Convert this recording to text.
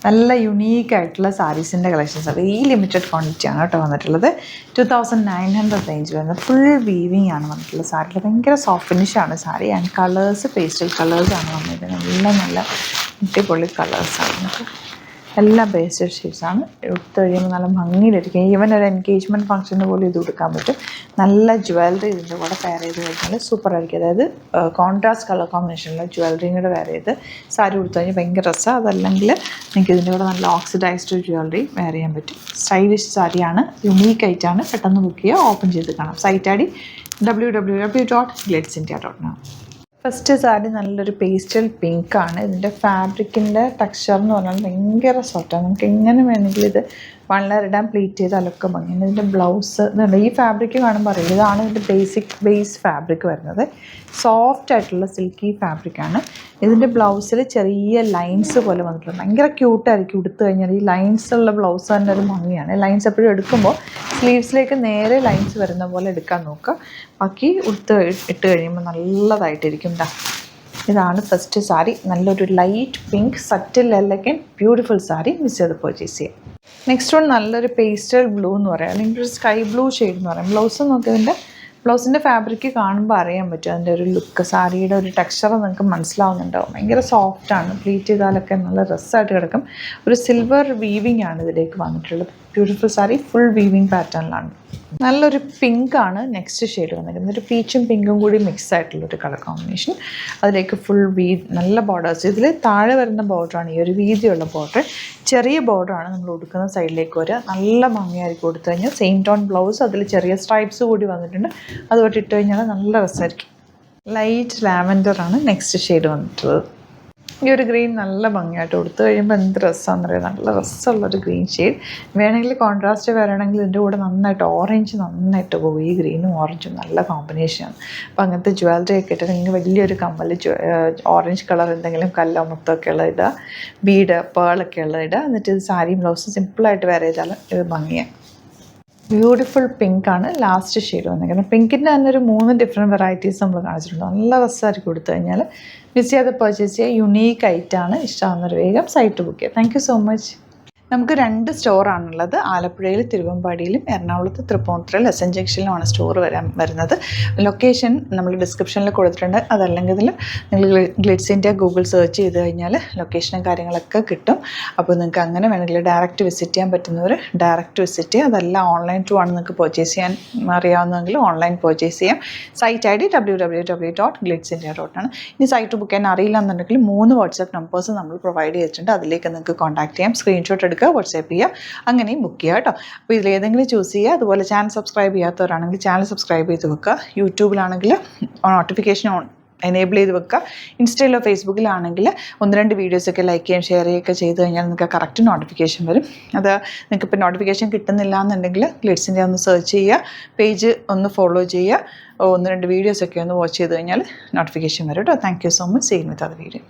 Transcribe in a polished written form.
നല്ല യുണീക്കായിട്ടുള്ള സാരീസിൻ്റെ കളക്ഷൻസ് അത് ഈ ലിമിറ്റഡ് ക്വാണ്ടിറ്റിയാണ് കേട്ടോ വന്നിട്ടുള്ളത്. 2900 റേഞ്ചിൽ വരുന്നത് ഫുൾ വീവിങ് ആണ് വന്നിട്ടുള്ളത്. സാരിയിൽ ഭയങ്കര സോഫ്റ്റ് ഫിനിഷാണ് സാരി. ആൻഡ് കളേഴ്സ് പേസ്റ്റൽ കളേഴ്സാണ് വന്നത്. നല്ല അടിപൊളി കളേഴ്സാണ്. നമുക്ക് എല്ലാം പേസ്റ്റൽ ഷെയ്ഡ്സാണ്. എടുത്ത് കഴിയുമ്പോൾ നല്ല ഭംഗിയിലിരിക്കും. ഈവൻ ഒരു എൻഗേജ്മെൻറ്റ് ഫംഗ്ഷന് പോലും ഇത് കൊടുക്കാൻ പറ്റും. നല്ല ജ്വല്ലറി ഇതിൻ്റെ കൂടെ പെയർ ചെയ്ത് കഴിഞ്ഞാൽ സൂപ്പറായിരിക്കും. അതായത് കോൺട്രാസ്റ്റ് കളർ കോമ്പിനേഷനിലുള്ള ജ്വല്ലറിയും കൂടെ വെയർ ചെയ്ത് സാരി കൊടുത്തു കഴിഞ്ഞാൽ ഭയങ്കര രസമാണ്. അതല്ലെങ്കിൽ നിങ്ങൾക്ക് ഇതിൻ്റെ കൂടെ നല്ല ഓക്സിഡൈസ്ഡ് ജ്വല്ലറി വെയർ ചെയ്യാൻ പറ്റും. സ്റ്റൈലിഷ് സാരിയാണ്, യുണീക്കായിട്ടാണ്. പെട്ടെന്ന് ബുക്ക് ചെയ്യുക, ഓപ്പൺ ചെയ്ത് കാണാം. സൈറ്റ് ഐ ഡി www.glitzindia.com. ഫസ്റ്റ് സാരി നല്ലൊരു പേസ്റ്റൽ പിങ്കാണ്. ഇതിൻ്റെ ഫാബ്രിക്കിൻ്റെ ടെക്സ്ചർ എന്ന് പറഞ്ഞാൽ ഭയങ്കര സോഫ്റ്റാണ്. നമുക്ക് എങ്ങനെ വേണമെങ്കിലും ഇത് വണ്ണറിടാൻ പ്ലീറ്റ് ചെയ്താലൊക്കെ ഭംഗിയാണ്. ഇതിൻ്റെ ബ്ലൗസ് ഇതുണ്ട്. ഈ ഫാബ്രിക്ക് കാണുമ്പോൾ അറിയില്ല, ഇതാണ് ഇതിൻ്റെ ബേസ് ഫാബ്രിക് വരുന്നത്. സോഫ്റ്റ് ആയിട്ടുള്ള സിൽക്കി ഫാബ്രിക്കാണ്. ഇതിൻ്റെ ബ്ലൗസിൽ ചെറിയ ലൈൻസ് പോലെ വന്നിട്ടുണ്ട്. ഭയങ്കര ക്യൂട്ടായിരിക്കും ഉടുത്തു കഴിഞ്ഞാൽ. ഈ ലൈൻസ് ഉള്ള ബ്ലൗസ് തന്നെ ഒരു ഭംഗിയാണ്. ലൈൻസ് എപ്പോഴും എടുക്കുമ്പോൾ സ്ലീവ്സിലേക്ക് നേരെ ലൈൻസ് വരുന്ന പോലെ എടുക്കാൻ നോക്കുക. ബാക്കി ഇട്ട് കഴിയുമ്പോൾ നല്ലതായിട്ടിരിക്കും. ഇതാണ് ഫസ്റ്റ് സാരി. നല്ലൊരു light pink സറ്റിൽ elegant beautiful sari. Miss ചെയ്ത് പർച്ചേസ് ചെയ്യാം. നെക്സ്റ്റ് വൺ നല്ലൊരു പേസ്റ്റൽ ബ്ലൂ എന്ന് പറയാം, അല്ലെങ്കിൽ ഒരു സ്കൈ ബ്ലൂ ഷെയ്ഡ് എന്ന് പറയാം. ബ്ലൗസ് നോക്കിയതിൻ്റെ ബ്ലൗസിൻ്റെ ഫാബ്രിക്ക് കാണുമ്പോൾ അറിയാൻ പറ്റും അതിൻ്റെ ഒരു ലുക്ക്. സാരിയുടെ ഒരു ടെക്സ്ചർ നിങ്ങൾക്ക് മനസ്സിലാവുന്നുണ്ടാവും. ഭയങ്കര സോഫ്റ്റാണ്. പ്ലീറ്റ് ചെയ്താലൊക്കെ നല്ല രസമായിട്ട് കിടക്കും. ഒരു സിൽവർ വീവിങ് ആണ് ഇതിലേക്ക് വന്നിട്ടുള്ളത്. ബ്യൂട്ടിഫുൾ സാരി ഫുൾ വീവിങ് പാറ്റേണിലാണ്. നല്ലൊരു പിങ്കാണ് നെക്സ്റ്റ് ഷെയ്ഡ് വന്നിരിക്കുന്നത്. ഒരു പീച്ചും പിങ്കും കൂടി മിക്സ് ആയിട്ടുള്ളൊരു കളർ കോമ്പിനേഷൻ. അതിലേക്ക് ഫുൾ നല്ല ബോർഡേഴ്സ്. ഇതിൽ താഴെ വരുന്ന ബോർഡറാണ് ഈ ഒരു വീതിയുള്ള ബോർഡർ. ചെറിയ ബോർഡറാണ് നമ്മൾ ഉടുക്കുന്ന സൈഡിലേക്ക് വരിക. നല്ല ഭംഗിയായിരിക്കും കൊടുത്തു കഴിഞ്ഞാൽ. സെയിം ടോൺ ബ്ലൗസ്, അതിൽ ചെറിയ സ്ട്രൈപ്സ് കൂടി വന്നിട്ടുണ്ട്. അതുകൊണ്ട് ഇട്ട് കഴിഞ്ഞാൽ നല്ല രസമായിരിക്കും. ലൈറ്റ് ലാവൻഡറാണ് നെക്സ്റ്റ് ഷെയ്ഡ് വന്നിട്ടുള്ളത്. ഈ ഒരു ഗ്രീൻ നല്ല ഭംഗിയായിട്ട് കൊടുത്തു കഴിയുമ്പോൾ എന്ത് രസമാണെന്ന് അറിയാം. നല്ല രസമുള്ളൊരു ഗ്രീൻ ഷെയ്ഡ്. വേണമെങ്കിൽ കോൺട്രാസ്റ്റ് വരണമെങ്കിൽ ഇതിൻ്റെ കൂടെ നന്നായിട്ട് ഓറഞ്ച് നന്നായിട്ട് പോകും. ഈ ഗ്രീനും ഓറഞ്ചും നല്ല കോമ്പിനേഷനാണ്. അപ്പോൾ അങ്ങനത്തെ ജ്വല്ലറി ഒക്കെ ഇട്ട് നിങ്ങൾ വലിയൊരു കമ്മൽ ഓറഞ്ച് കളർ എന്തെങ്കിലും കല്ലോ മുത്തൊക്കെ ഉള്ള ഇടുക, ബീഡ് പേളൊക്കെ ഉള്ള ഇടുക. എന്നിട്ട് ഇത് സാരിയും ബ്ലൗസും സിമ്പിളായിട്ട് വെയർ ചെയ്താൽ ഇത് ഭംഗിയാണ്. ബ്യൂട്ടിഫുൾ പിങ്കാണ് ലാസ്റ്റ് ഷെയ്ഡ് വന്നിരിക്കുന്നത്. പിങ്കിൻ്റെ തന്നെ ഒരു 3 ഡിഫറെൻറ്റ് വെറൈറ്റീസ് നമ്മൾ കാണിച്ചിട്ടുണ്ട്. നല്ല രസമായിരിക്കും കൊടുത്തു കഴിഞ്ഞാൽ. മിസ് ചെയ്ത് പർച്ചേസ് ചെയ്യുക. യുണീക്ക് ആയിട്ടാണ്. ഇഷ്ടമാകുന്നൊരു വേഗം സൈറ്റ് ബുക്ക് ചെയ്യുക. Thank you so much. നമുക്ക് 2 സ്റ്റോറാണുള്ളത്. ആലപ്പുഴയിൽ തിരുവമ്പാടിയിലും എറണാകുളത്ത് തൃപ്പൂണിത്തുറയിൽ എസ് എൻ ജംഗ്ഷനിലുമാണ് സ്റ്റോർ വരുന്നത്. ലൊക്കേഷൻ നമ്മൾ ഡിസ്ക്രിപ്ഷനിൽ കൊടുത്തിട്ടുണ്ട്. അതല്ലെങ്കിൽ നിങ്ങൾ ഗ്ലിറ്റ്സ് ഇന്ത്യ ഗൂഗിൾ സെർച്ച് ചെയ്ത് കഴിഞ്ഞാൽ ലൊക്കേഷനും കാര്യങ്ങളൊക്കെ കിട്ടും. അപ്പോൾ നിങ്ങൾക്ക് അങ്ങനെ വേണമെങ്കിൽ ഡയറക്റ്റ് വിസിറ്റ് ചെയ്യാൻ പറ്റുന്നവർ ഡയറക്റ്റ് വിസിറ്റ് ചെയ്യുക. അതല്ല ഓൺലൈൻ ത്രൂ ആണ് നിങ്ങൾക്ക് പർച്ചേസ് ചെയ്യാൻ അറിയാവുന്നതെങ്കിൽ ഓൺലൈൻ പർച്ചേസ് ചെയ്യാം. സൈറ്റ് ഐ ഡി www.glitzindia.com. ഇനി സൈറ്റ് ബുക്ക് ചെയ്യാൻ അറിയില്ല എന്നുണ്ടെങ്കിൽ 3 വാട്സാപ്പ് നമ്പേഴ്സ് നമ്മൾ പ്രൊവൈഡ് ചെയ്തിട്ടുണ്ട്. അതിലേക്ക് നിങ്ങൾക്ക് കോൺടാക്ട് ചെയ്യാം. സ്ക്രീൻഷോട്ട് എടുക്കുക, വാട്സാപ്പ് ചെയ്യുക, അങ്ങനെയും ബുക്ക് ചെയ്യുക കേട്ടോ. അപ്പോൾ ഇതിലേതെങ്കിലും ചൂസ് ചെയ്യുക. അതുപോലെ ചാനൽ സബ്സ്ക്രൈബ് ചെയ്യാത്തവരാണെങ്കിൽ ചാനൽ സബ്സ്ക്രൈബ് ചെയ്ത് വെക്കുക. യൂട്യൂബിലാണെങ്കിൽ നോട്ടിഫിക്കേഷൻ എനേബിൾ ചെയ്ത് വെക്കുക. ഇൻസ്റ്റയിലോ ഫേസ്ബുക്കിലാണെങ്കിൽ 1-2 വീഡിയോസൊക്കെ ലൈക്ക് ചെയ്യുകയും ഷെയർ ചെയ്യുകയൊക്കെ ചെയ്ത് കഴിഞ്ഞാൽ നിങ്ങൾക്ക് കറക്റ്റ് നോട്ടിഫിക്കേഷൻ വരും. അത് നിങ്ങൾക്ക് ഇപ്പോൾ നോട്ടിഫിക്കേഷൻ കിട്ടുന്നില്ല എന്നുണ്ടെങ്കിൽ ഗ്ലിറ്റ്സ് ഇന്ത്യ ഒന്ന് സെർച്ച് ചെയ്യുക, പേജ് ഒന്ന് ഫോളോ ചെയ്യുക, 1-2 വീഡിയോസൊക്കെ ഒന്ന് വാച്ച് ചെയ്ത് കഴിഞ്ഞാൽ നോട്ടിഫിക്കേഷൻ വരും കേട്ടോ. Thank you so much. See you with other video.